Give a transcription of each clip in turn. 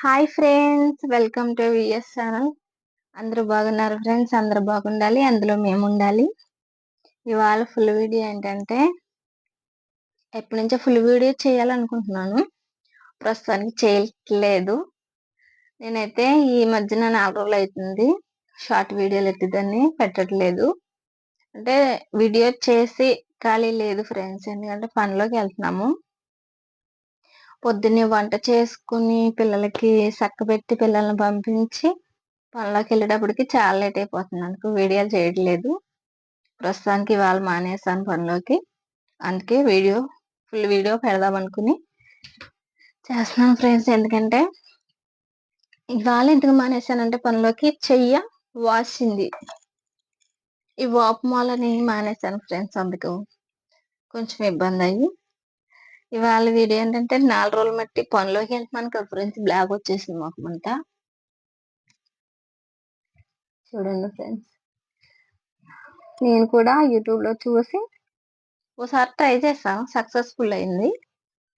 Hi friends, welcome to VS channel. అందరూ బాగున్నారు friends. అందరూ బాగుండాలి, అందులో మేము ఉండాలి. ఇవాళ ఫుల్ వీడియో ఏంటంటే, ఎప్పటి నుంచో ఫుల్ వీడియో చేయాలనుకుంటున్నాను, ప్రస్తుతానికి చేయట్లేదు. నేనైతే ఈ మధ్యన 4 రోజులు అవుతుంది షార్ట్ వీడియోలు ఎత్తిదాన్ని పెట్టట్లేదు. అంటే వీడియో చేసి ఖాళీ లేదు ఫ్రెండ్స్, ఎందుకంటే పనిలోకి వెళ్తున్నాము. పొద్దున్నే వంట చేసుకుని పిల్లలకి సక్కబెట్టి పిల్లల్ని పంపించి పనిలోకి వెళ్ళేటప్పటికి చాలా లేట్ అయిపోతుంది. అందుకు వీడియోలు చేయట్లేదు. ప్రస్తుతానికి ఇవాళ మానేసాను పనిలోకి. అందుకే ఫుల్ వీడియో పెడదాం అనుకుని చేస్తున్నాను ఫ్రెండ్స్. ఎందుకంటే ఇవాళ ఎందుకు మానేసానంటే, పనిలోకి చెయ్య వాసింది, ఈ వాపు మూలని మానేసాను ఫ్రెండ్స్. అందుకు కొంచెం ఇబ్బంది అయ్యి ఇవాళ వీడియో ఏంటంటే, 4 రోజులు మట్టి పనిలోకి వెళ్తున్నాను కదా ఫ్రెండ్స్, బ్లాక్ వచ్చేసింది మాకు అంతా. చూడండి ఫ్రెండ్స్, నేను కూడా యూట్యూబ్లో చూసి ఒకసారి ట్రై చేసాను, సక్సెస్ఫుల్ అయింది.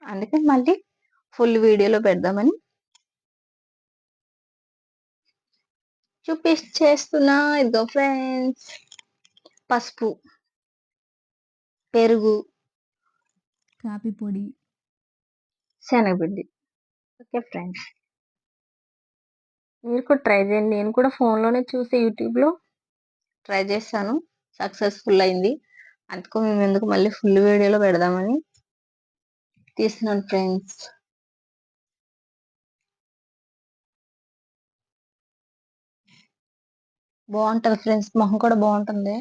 అందుకే మళ్ళీ ఫుల్ వీడియోలో పెడదామని చేస్తున్నా. ఇదిగో ఫ్రెండ్స్, పసుపు, పెరుగు, కాఫీ పొడి, శనగపిండి. ఓకే ఫ్రెండ్స్, మీరు కూడా ట్రై చేయండి. నేను కూడా ఫోన్లోనే చూసి యూట్యూబ్లో ట్రై చేశాను, సక్సెస్ఫుల్ అయింది. అందుకు మేము ఎందుకు మళ్ళీ ఫుల్ వీడియోలో పెడదామని తీస్తున్నాను ఫ్రెండ్స్. బాగుంటుంది ఫ్రెండ్స్, మొహం కూడా బాగుంటుంది.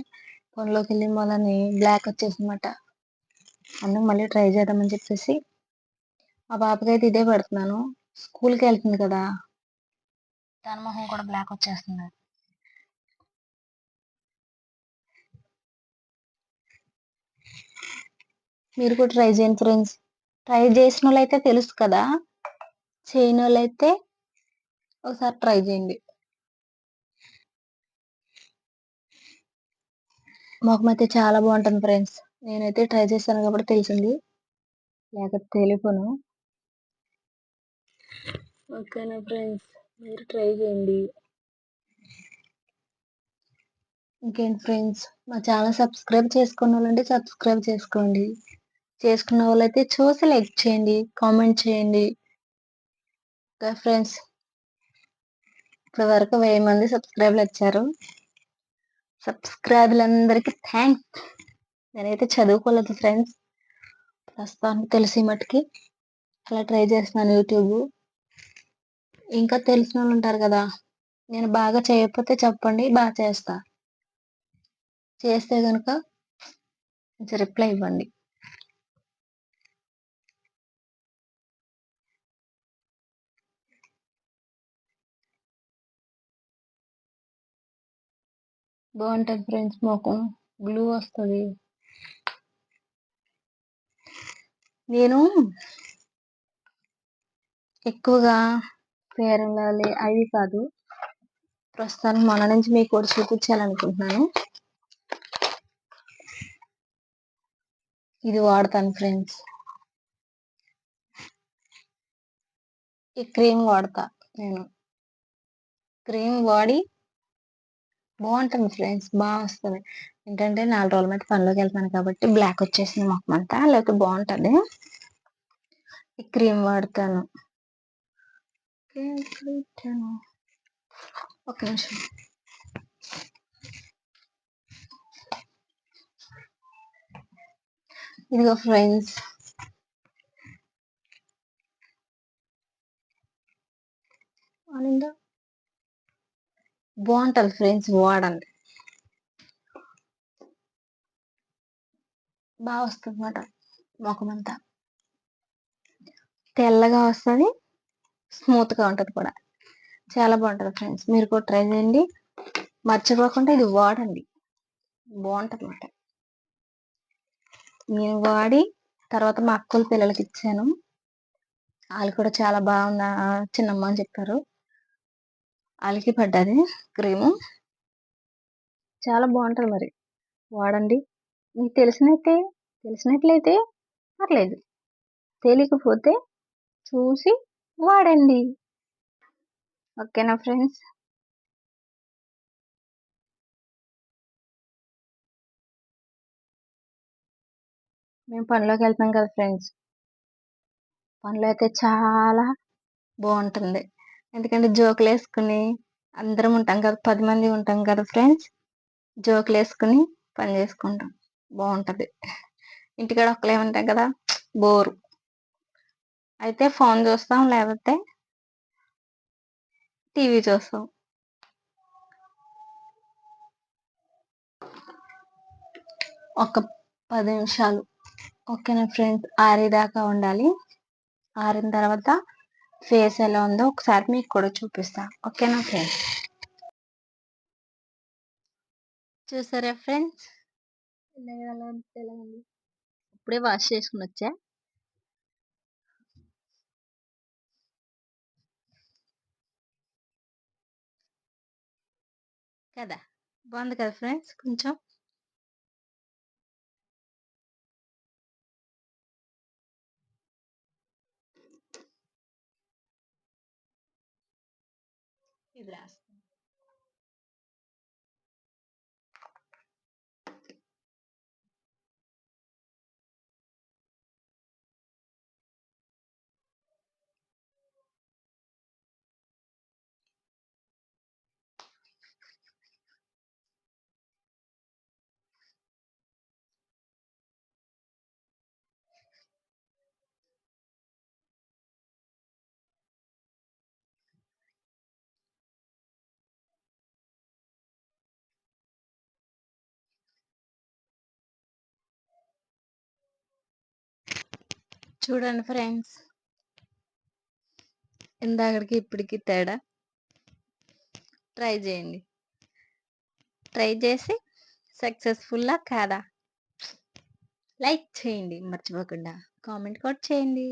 పనిలోకి వెళ్ళి మొలని బ్లాక్ వచ్చేసిందన్నమాట. అందుకు మళ్ళీ ట్రై చేద్దామని చెప్పేసి మా పాపకైతే ఇదే పెడుతున్నాను. స్కూల్కి వెళ్తుంది కదా, దాని మొహం కూడా బ్లాక్ వచ్చేస్తుంది. మీరు కూడా ట్రై చేయండి ఫ్రెండ్స్. ట్రై చేసిన వాళ్ళు అయితే తెలుసు కదా, చేయని వాళ్ళు అయితే ఒకసారి ట్రై చేయండి. మొహం అయితే చాలా బాగుంటుంది ఫ్రెండ్స్. నేనైతే ట్రై చేశాను కాబట్టి తెలిసింది, లేకపోతే తెలియపోను. ఓకేనా ఫ్రెండ్స్, మీరు ట్రై చేయండి. ఇంకేంటి ఫ్రెండ్స్, మా ఛానల్ సబ్స్క్రైబ్ చేసుకున్న వాళ్ళంటే సబ్స్క్రైబ్ చేసుకోండి. చేసుకున్న వాళ్ళైతే చూసి లైక్ చేయండి, కామెంట్ చేయండి. ఓకే ఫ్రెండ్స్, ఇప్పటి వరకు 1000 మంది సబ్స్క్రైబ్లు వచ్చారు. సబ్స్క్రైబ్లందరికీ థ్యాంక్స్. నేనైతే చదువుకోలేదు ఫ్రెండ్స్, ప్రస్తుతానికి తెలిసి మట్టుకి అలా ట్రై చేస్తున్నాను యూట్యూబ్. ఇంకా తెలిసిన వాళ్ళు ఉంటారు కదా, నేను బాగా చేయకపోతే చెప్పండి, బాగా చేస్తా. చేస్తే కనుక రిప్లై ఇవ్వండి. బాగుంటుంది ఫ్రెండ్స్, మొఖం గ్లూ వస్తుంది. నేను ఎక్కువగా ఫెయిర్ అండ్ లవ్లీ అవి కాదు, ప్రస్తుతానికి మన నుంచి మీకు కూడా చూపించాలనుకుంటున్నాను. ఇది వాడతాను ఫ్రెండ్స్, ఈ క్రీమ్ వాడతా. నేను క్రీమ్ వాడి బాగుంటుంది ఫ్రెండ్స్, బాగా వస్తుంది. ఏంటంటే 4 రోజుల మధ్య పనిలోకి వెళ్తాను కాబట్టి బ్లాక్ వచ్చేసింది మొహం అంతా, లేకపోతే బాగుంటుంది. ఈ క్రీమ్ వాడతాను. ఒక నిమిషం. ఇదిగో ఫ్రెండ్స్, బాగుంటుంది ఫ్రెండ్స్, వాడండి, బాగా వస్తుంది అన్నమాట. ముఖం అంతా తెల్లగా వస్తుంది, స్మూత్గా ఉంటుంది కూడా, చాలా బాగుంటుంది ఫ్రెండ్స్. మీరు కూడా ట్రై చేయండి, మర్చిపోకుండా ఇది వాడండి, బాగుంటుంది అన్నమాట. నేను వాడి తర్వాత మా అక్కల పిల్లలకి ఇచ్చాను, వాళ్ళు కూడా చాలా బాగుందా చిన్నమ్మ అని చెప్పారు. వాళ్ళకి పడ్డది క్రీము, చాలా బాగుంటుంది. మరి వాడండి. మీకు తెలిసినట్లయితే పర్లేదు, తెలియకపోతే చూసి వాడండి. ఓకేనా ఫ్రెండ్స్? మేము పనిలోకెళ్తున్నాం కదా ఫ్రెండ్స్. పనిలో అయితే చాలా బావుంటుంది. ఎందుకంటే జోకులేసుకొని అందరం ఉంటాం కదా! 10 మంది ఉంటాం కదా ఫ్రెండ్స్. జోకులేసుకొని పని చేసుకుంటాం. బావుంటది. ఇంటికాడ ఒక్కలే ఉంటాం కదా! బోరు. అయితే ఫోను చూస్తాం, లేకపోతే టీవీ చూస్తాం. ఒక 10 నిమిషాలు. ఓకేనా ఫ్రెండ్స్? ఆరేదాకా ఉండాలి. ఆరిన తర్వాత ఫేస్ ఎలా ఉందో ఒకసారి మీకు కూడా చూపిస్తా. ఓకేనా ఫ్రెండ్స్? చూసారా ఫ్రెండ్స్? ఎలా ఉంది? ఇప్పుడే వాష్ చేసుకొనొచ్చా. కదా! బావుంది కదా ఫ్రెండ్స్ కొంచెం? ఇది రాస్తా. చూడండి ఫ్రెండ్స్. ఇందాకటికి ఇప్పటికి తేడా. ట్రై చేయండి. ట్రై చేసి సక్సెస్‌ఫుల్లా కాదా? లైక్ చేయండి మర్చిపోకుండా. కామెంట్ కూడా చేయండి.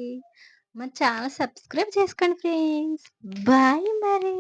మా ఛానల్ సబ్స్క్రైబ్ చేసుకోండి ఫ్రెండ్స్. బాయ్ మరి.